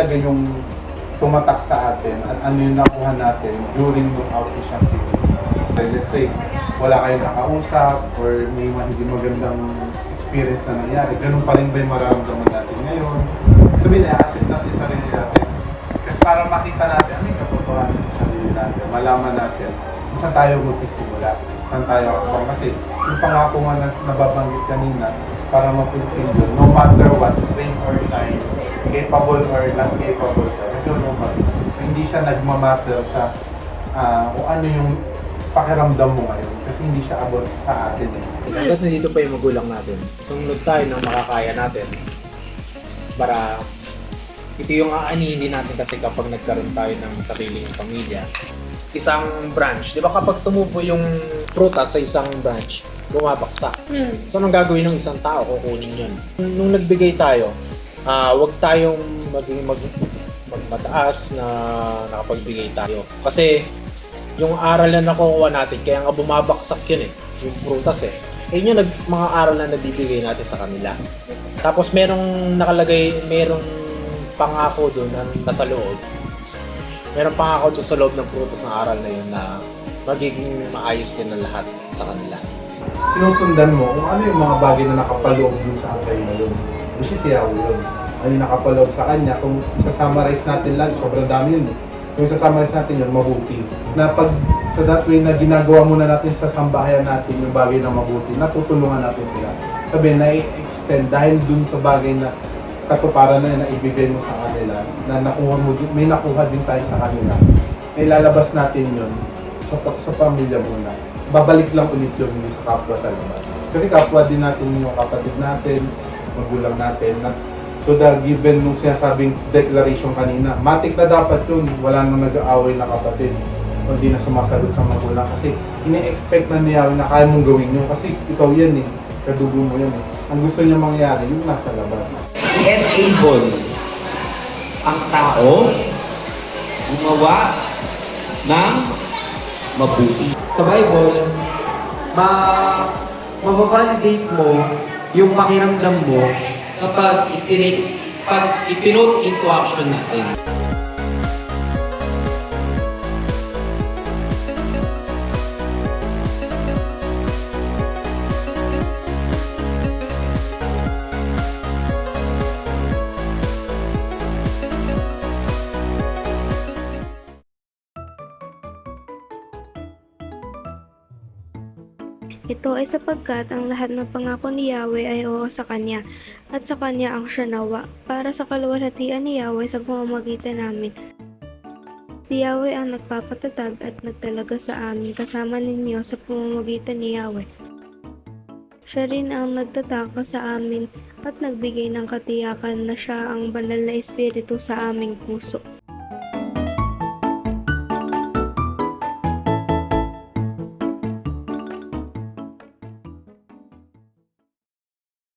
talaga yung tumatak sa atin at ano yung nakuha natin during yung outreach activity. Let's say, wala kayong nakausap or may hindi magandang experience na nangyari, ganun pa rin ba yung mararamdaman natin ngayon? Sabihin, i-assess natin sa sarili natin. Kasi para makita natin ano yung katotohanan sa sarili natin, malaman natin kung saan tayo magsisimula, saan tayo ako. Kasi yung pangako nga na nababanggit kanina, para ma-fulfill yun, no matter what, rain or shine, capable or not capable ka, ito naman. So, hindi siya nagmamatter sa kung ano yung pakiramdam mo ngayon kasi hindi siya about sa atin eh. Dapat nandito pa yung magulang natin. Sumunod tayo ng makakaya natin para ito yung aaninin natin kasi kapag nagkaroon tayo ng sariling pamilya. Isang branch, di ba kapag tumubo yung prutas sa isang branch, bumabaksak. So anong gagawin ng isang tao? Kukunin yun. Nung nagbigay tayo, wag tayong magmataas na nakapagbigay tayo. Kasi yung aral na nakukuha natin, kaya nga bumabaksak yun yung prutas yun yung mga aral na nabibigay natin sa kanila. Tapos merong nakalagay, merong pangako doon na nasa loob. Merong pangako doon sa loob ng prutas ng aral na yun na magiging maayos din ang lahat sa kanila. Sinusundan mo kung ano yung mga bagay na nakapaloob dun sa antay na yun. Which is Yahweh yun. Ano yung nakapaloob sa kanya, kung isa-summarize natin lang, sobrang dami yun Kung isa-summarize natin yun, mabuti. Na pag sa that way na ginagawa muna natin sa sambahayan natin yung bagay na mabuti, natutulungan natin sila. Sabi, na-extend dahil dun sa bagay na katuparan na naibigay mo sa kanila, na nakuha mo, may nakuha din tayo sa kanila, ay lalabas natin yun sa pamilya muna. Babalik lang ulit yun sa kapwa sa labas. Kasi kapwa din natin yung kapatid natin, magulang natin, na so the given nung sinasabing declaration kanina, matik na dapat yun, wala nang nag-aaway na kapatid o hindi na sumasagot sa magulang kasi ini-expect na niya na kaya mong gawin yun kasi ikaw yan kadugo mo yan Ang gusto niya mangyari, yung nasa labas. Enable ang tao gumawa ng mabuti. Sa Bible, mababalidate mo yung pakiramdam mo kapag ipinote into action natin. Ito ay sapagkat ang lahat ng pangako ni Yahweh ay oo sa Kanya, at sa Kanya ang siya nawa, para sa kaluwalhatian ni Yahweh sa pamamagitan namin. Si Yahweh ang nagpapatatag at nagtalaga sa amin kasama ninyo sa pamamagitan ni Yahweh. Siya rin ang nagtataka sa amin at nagbigay ng katiyakan na siya ang banal na espiritu sa aming puso.